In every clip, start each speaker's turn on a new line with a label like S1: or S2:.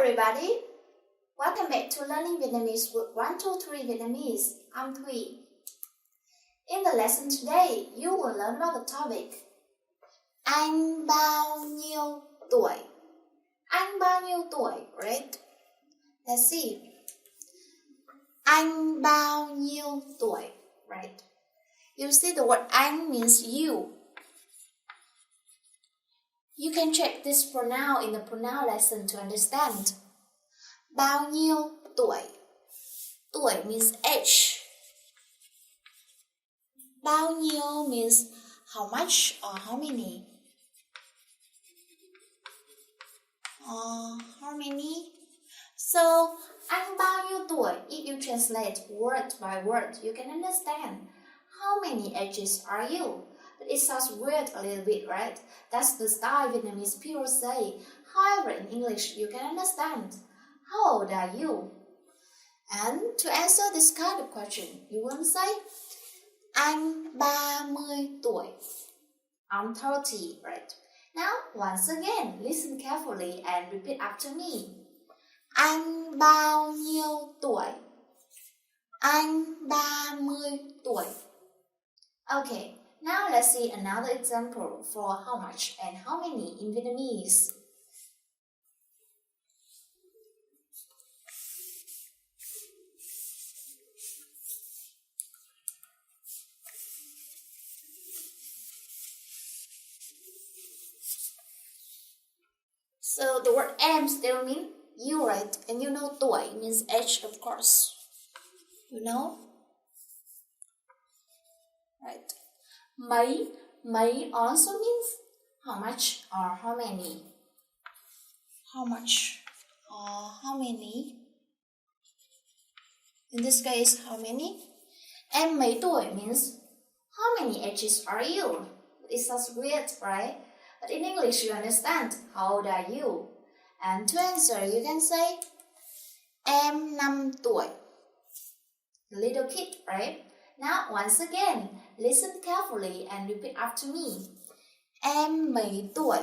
S1: everybody! Welcome back to Learning Vietnamese with 123 Vietnamese. I'm Thủy. In the lesson today, you will learn about the topic Anh bao nhiêu tuổi? Anh bao nhiêu tuổi, right? Let's see. Anh bao nhiêu tuổi, right? You see the word anh means you. You can check this pronoun in the pronoun lesson to understand. Bao nhiêu tuổi? Tuổi means age. Bao nhiêu means how much or how many. How many? So, anh bao nhiêu tuổi? If you translate word by word, you can understand. How many ages are you? But it sounds weird a little bit, right? That's the style Vietnamese people say. However, in English, you can understand. How old are you? And to answer this kind of question, you will say, Anh 30 tuổi. I'm 30, right? Now, once again, listen carefully and repeat after me. Anh bao nhiêu tuổi? Anh 30 tuổi. Okay, now let's see another example for how much and how many in Vietnamese. So the word em still means you, right? And you know tuổi means age, of course. You know? Right. Mấy also means how much or how many. How much or how many. In this case, how many? Em mấy tuổi means how many ages are you? It sounds weird, right? But in English, you understand. How old are you? And to answer, you can say Em 5 tuổi. Little kid, right? Now, once again, listen carefully and repeat after me. Em mấy tuổi?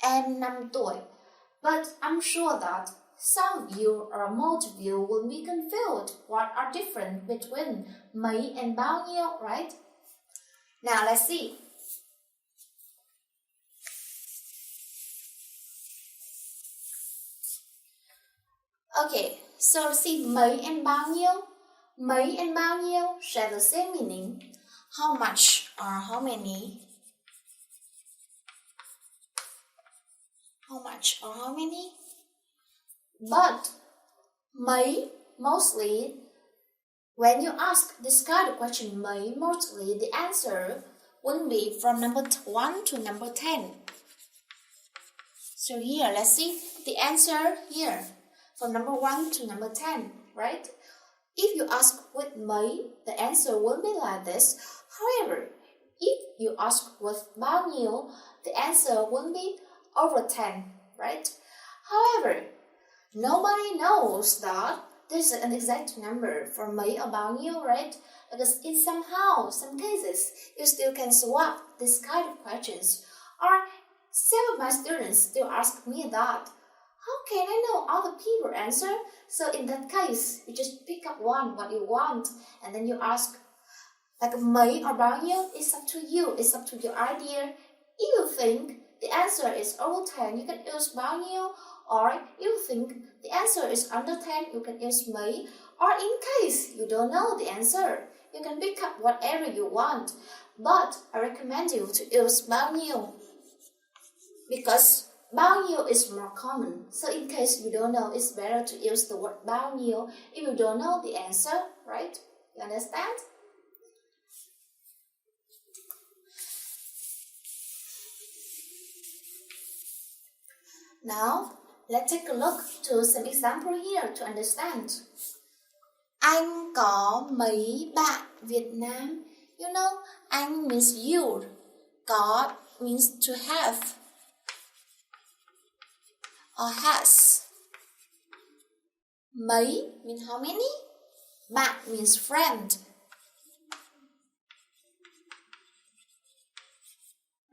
S1: Em 5 tuổi. But I'm sure that some of you or most of you will be confused what are different between mấy and bao nhiêu, right? Now, let's see. Okay, so see mấy and bao nhiêu. Mấy and bao nhiêu share the same meaning. How much or how many? How much or how many? But mấy, mostly, when you ask this kind of question, mấy, mostly the answer will be from number 1 to number 10. So here, let's see the answer here. From number 1 to number 10, right? If you ask with mấy, the answer will be like this. However, if you ask with bao nhiêu, the answer will be over 10, right? However, nobody knows that there's an exact number for mấy or bao nhiêu, right? Because in some cases, you still can swap this kind of questions. Or some of my students still ask me that, how can I know other people answer? So in that case, you just pick up one, what you want, and then you ask, like mấy or bao nhiêu, it's up to you, it's up to your idea. If you think the answer is over 10, you can use bao nhiêu, or if you think the answer is under 10, you can use mấy, or in case you don't know the answer, you can pick up whatever you want. But I recommend you to use bao nhiêu, because bao nhiêu is more common. So in case you don't know, it's better to use the word bao nhiêu if you don't know the answer, right? You understand? Now, let's take a look to some example here to understand. Anh có mấy bạn Việt Nam? You know, anh means you. Có means to have. Or has. Mấy means how many? Bạn means friend.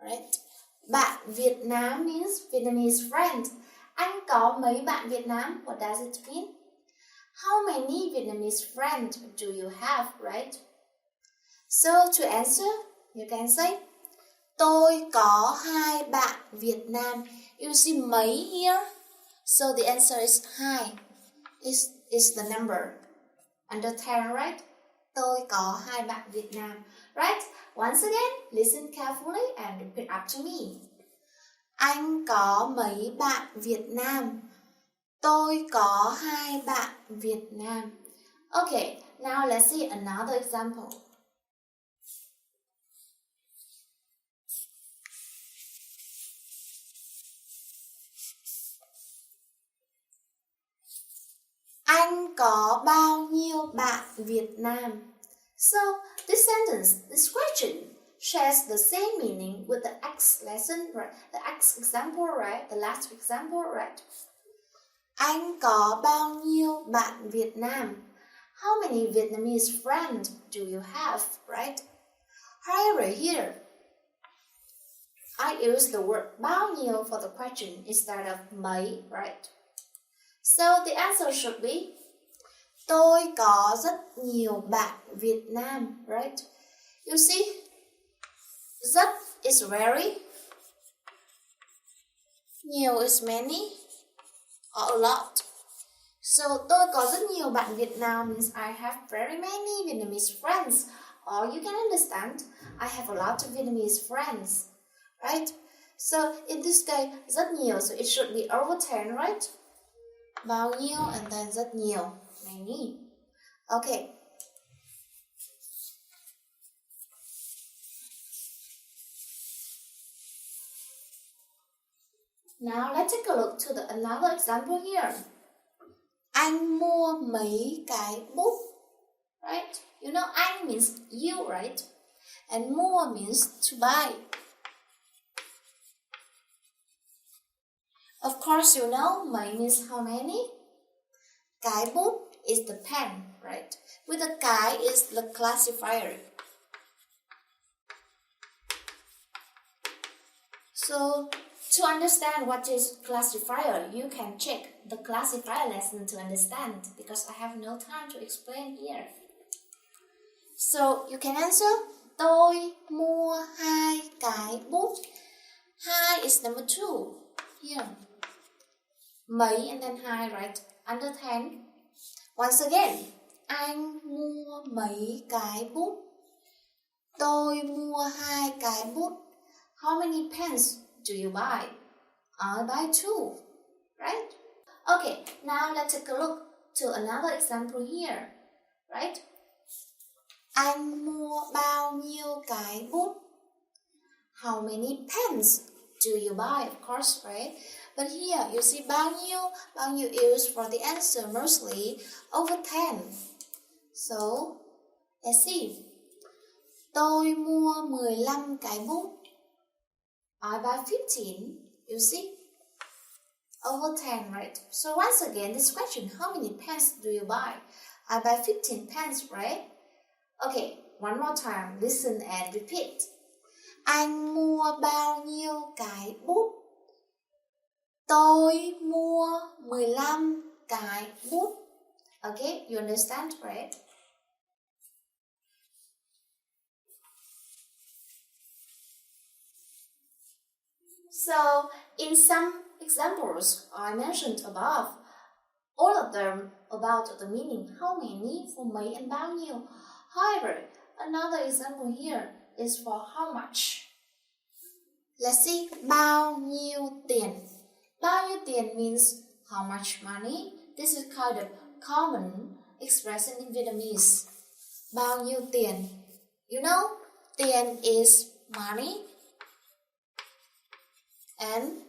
S1: Right? Bạn Việt Nam means Vietnamese friend. Anh có mấy bạn Việt Nam? What does it mean? How many Vietnamese friends do you have, right? So to answer, you can say, tôi có 2 bạn Việt Nam. You see mấy here? So the answer is 2. Is the number. Under 10, right? Tôi có 2 bạn Việt Nam. Right? Once again, listen carefully and repeat after me. Anh có mấy bạn Việt Nam? Tôi có 2 bạn Việt Nam. Okay, now let's see another example. Anh có bao nhiêu bạn Việt Nam? So, this sentence, this question shares the same meaning with the X lesson, right? The X example, right? The last example, right? Anh có bao nhiêu bạn Việt Nam? How many Vietnamese friends do you have, right? However, here, I use the word bao nhiêu for the question instead of mấy, right? So the answer should be, tôi có rất nhiều bạn Việt Nam, right? You see, rất is very, nhiều is many, or a lot. So tôi có rất nhiều bạn Việt Nam means I have very many Vietnamese friends. Or you can understand, I have a lot of Vietnamese friends, right? So in this case, rất nhiều, so it should be over 10, right? Bao nhiêu and then rất nhiều, many. Okay. Now let's take a look to another example here. Anh mua mấy cái bút, right? You know, anh means you, right? And mua means to buy. Of course, you know, mấy means how many? Cái bút is the pen, right? With the cái is the classifier. So, to understand what is classifier, you can check the classifier lesson to understand, because I have no time to explain here. So, you can answer, tôi mua 2 cái bút. 2 is number 2, here. Mấy and then 2, right? Under 10. Once again, anh mua mấy cái bút? Tôi mua 2 cái bút. How many pens do you buy? I buy 2, right? Okay, now let's take a look to another example here, right? Anh mua bao nhiêu cái bút? How many pens do you buy? Of course, right? But here, you see bao nhiêu used for the answer mostly over 10. So, let's see. Tôi mua 15 cái bút. I buy 15, you see? Over 10, right? So once again, this question, how many pens do you buy? I buy 15 pens, right? Okay, one more time, listen and repeat. Anh mua bao nhiêu cái bút? Tôi mua 15 cái bút. Okay, you understand, right? So, in some examples I mentioned above, all of them about the meaning how many for mấy and bao nhiêu. However, another example here is for how much. Let's see, bao nhiêu tiền. Bao nhiêu tiền means how much money. This is kind of common expression in Vietnamese. Bao nhiêu tiền. You know, tiền is money. And,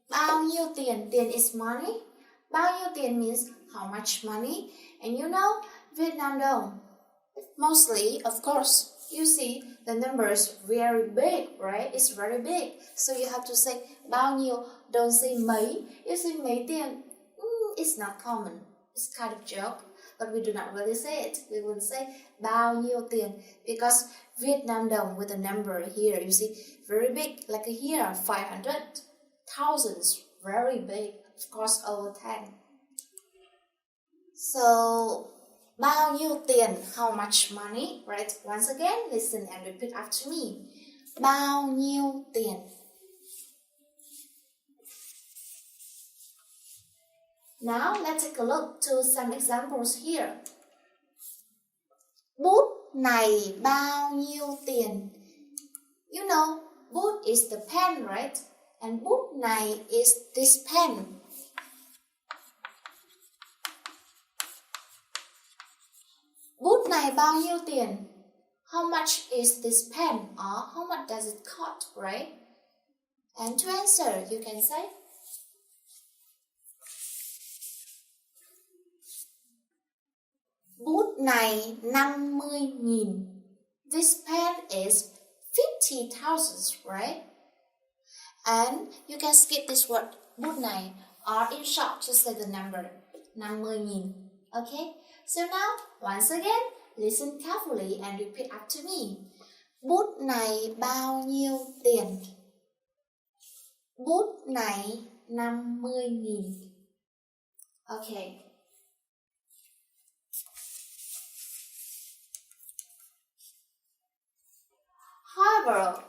S1: bao nhiêu tiền, tiền is money. Bao nhiêu tiền means how much money. And you know, Vietnam though, mostly, of course, you see the numbers very big, right? It's very big. So you have to say bao nhiêu, don't say mấy. You say mấy tiền, it's not common. It's kind of joke, but we do not really say it. We will say bao nhiêu tiền because Vietnam đồng with a number here. You see, very big, like here, 500. Thousands, very big, of course, over 10. So, bao nhiêu tiền, how much money, right? Once again, listen and repeat after me. Bao nhiêu tiền? Now, let's take a look to some examples here. Bút này bao nhiêu tiền? You know, bút is the pen, right? And bút này is this pen. Bút này bao nhiêu tiền? How much is this pen? Or how much does it cost, right? And to answer, you can say, bút này 50.000. This pen is 50,000, right? And you can skip this word bút này, or in short, just say the number 50.000. Okay? So now, once again, listen carefully and repeat after me. Bút này bao nhiêu tiền? Bút này 50.000. Okay. However,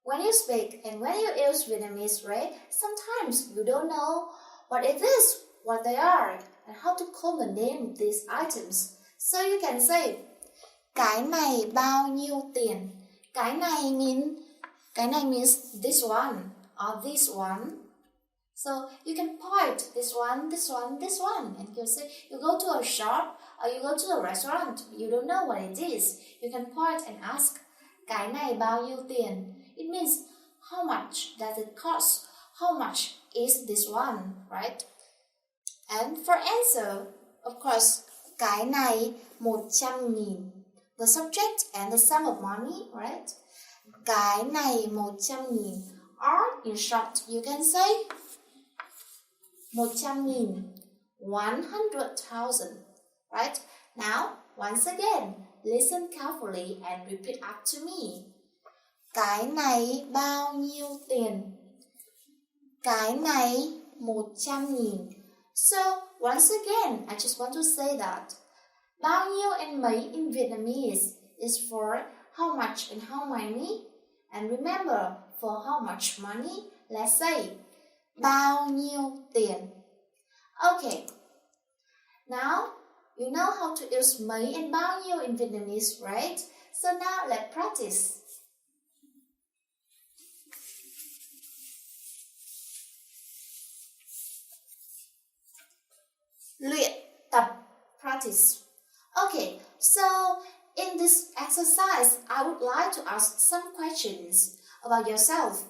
S1: when you speak and when you use Vietnamese, right, sometimes you don't know what it is, what they are, and how to call the name of these items. So you can say, cái này bao nhiêu tiền? Cái này means this one or this one. So you can point this one, this one, this one, and you say you go to a shop or you go to a restaurant, you don't know what it is. You can point and ask, cái này bao nhiêu tiền? It means how much does it cost? How much is this one, right? And for answer, of course, cái này 100.000. The subject and the sum of money, right? Cái này 100.000. Or in short, you can say 100.000, 100,000, right? Now, once again, listen carefully and repeat after me. Cái này bao nhiêu tiền? Cái này 100.000. So, once again, I just want to say that bao nhiêu and mấy in Vietnamese is for how much and how many. And remember, for how much money, let's say bao nhiêu tiền. Okay. Now, you know how to use mấy and bao nhiêu in Vietnamese, right? So now let's practice. Luyện tập, practice. Okay, so in this exercise, I would like to ask some questions about yourself.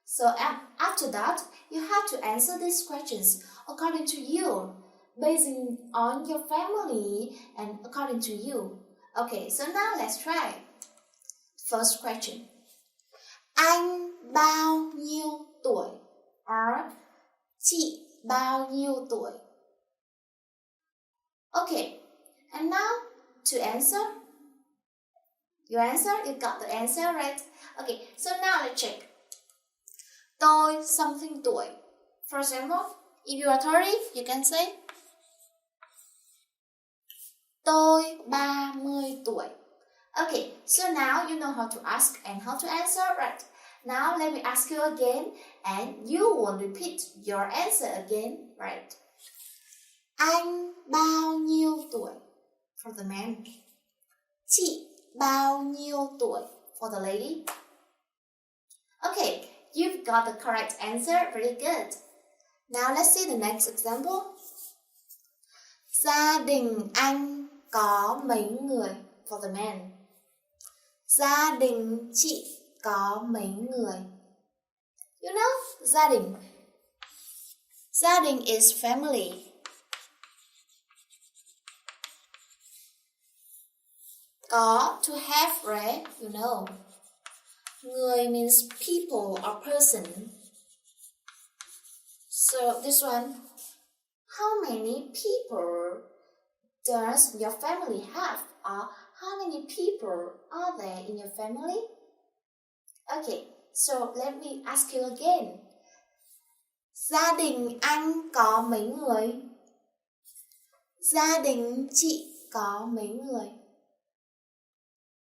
S1: So after that, you have to answer these questions according to you, based on your family and according to you. Okay, so now let's try. First question. Anh bao nhiêu tuổi? Or chị bao nhiêu tuổi? Okay, and now to answer. You answer, you got the answer, right? Okay, so now let's check. Tôi something tuổi. For example, if you are 30, you can say tôi 30 tuổi. Okay, so now you know how to ask and how to answer, right? Now let me ask you again, and you will repeat your answer again, right? Anh bao nhiêu tuổi? For the man. Chị bao nhiêu tuổi? For the lady. Okay, you've got the correct answer. Very good. Now let's see the next example. Gia đình anh có mấy người? For the man. Gia đình chị có mấy người? You know, gia đình. Gia đình is family. Có, to have, right? You know. Người means people or person. So this one, how many people does your family have? Or how many people are there in your family? Okay, so let me ask you again. Gia đình anh có mấy người? Gia đình chị có mấy người?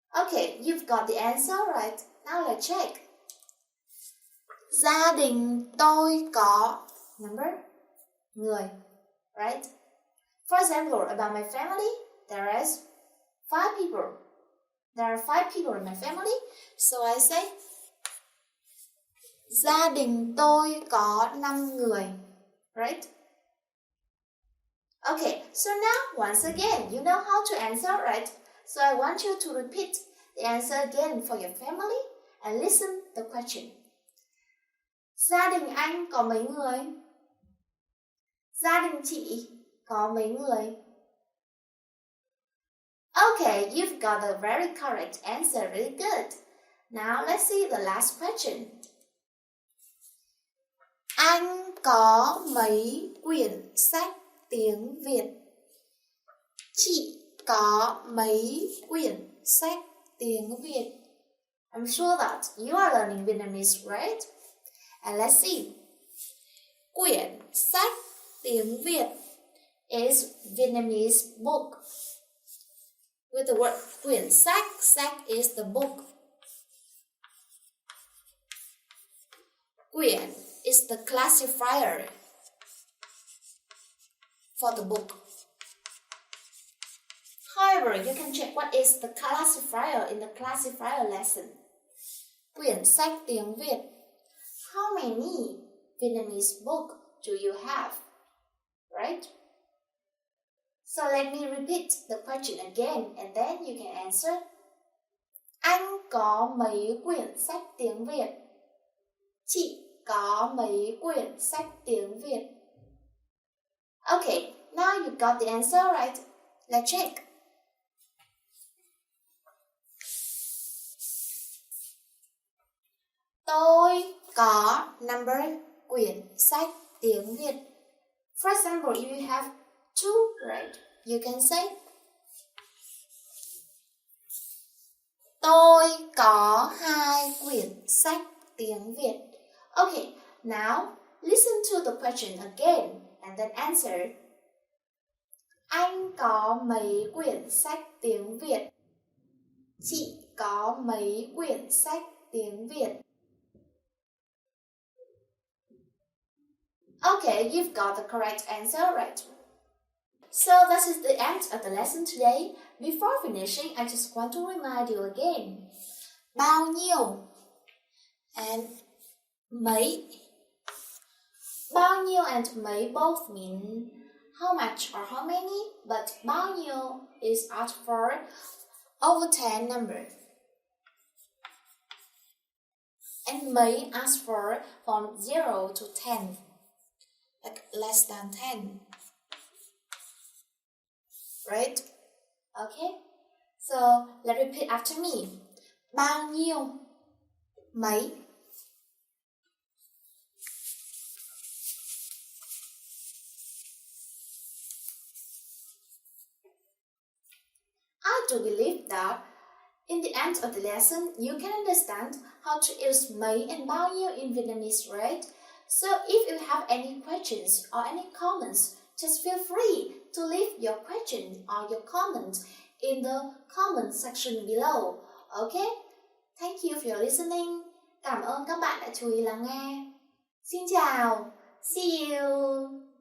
S1: Okay, you've got the answer right. Now let's check. Gia đình tôi có number người, right? For example, about my family, there is 5 people. There are 5 people in my family, so I say gia đình tôi có 5 người, right? Okay, so now once again, you know how to answer, right? So I want you to repeat the answer again for your family and listen the question. Gia đình anh có mấy người? Gia đình chị có mấy người? Okay, you've got the very correct answer, really good. Now let's see the last question. Anh có mấy quyển sách tiếng Việt? Chị có mấy quyển sách tiếng Việt? I'm sure that you are learning Vietnamese, right? And let's see. Quyển sách tiếng Việt is Vietnamese book. With the word quyển sách, sách is the book. Quyển is the classifier for the book. However, you can check what is the classifier in the classifier lesson. Quyển sách tiếng Việt. How many Vietnamese book do you have? Right? So let me repeat the question again and then you can answer. Anh có mấy quyển sách tiếng Việt? Chị có mấy quyển sách tiếng Việt? Okay, now you got the answer right. Let's check. Tôi có number quyển sách tiếng Việt. For example, if you have 2, right? You can say tôi có 2 quyển sách tiếng Việt. Okay, now listen to the question again and then answer. Anh có mấy quyển sách tiếng Việt? Chị có mấy quyển sách tiếng Việt? Okay, you've got the correct answer, right? So that is the end of the lesson today. Before finishing, I just want to remind you again. Bao nhiêu and mấy. Bao nhiêu and mấy both mean how much or how many, but bao nhiêu is asked for over 10 number. And mấy asked for from 0 to 10, like less than 10. Right? Okay? So, let's repeat after me. Bao nhiêu? Mấy? I do believe that in the end of the lesson, you can understand how to use mấy and bao nhiêu in Vietnamese, right? So, if you have any questions or any comments, just feel free to leave your question or your comment in the comment section below. Okay? Thank you for listening. Cảm ơn các bạn đã chú ý lắng nghe. Xin chào. See you.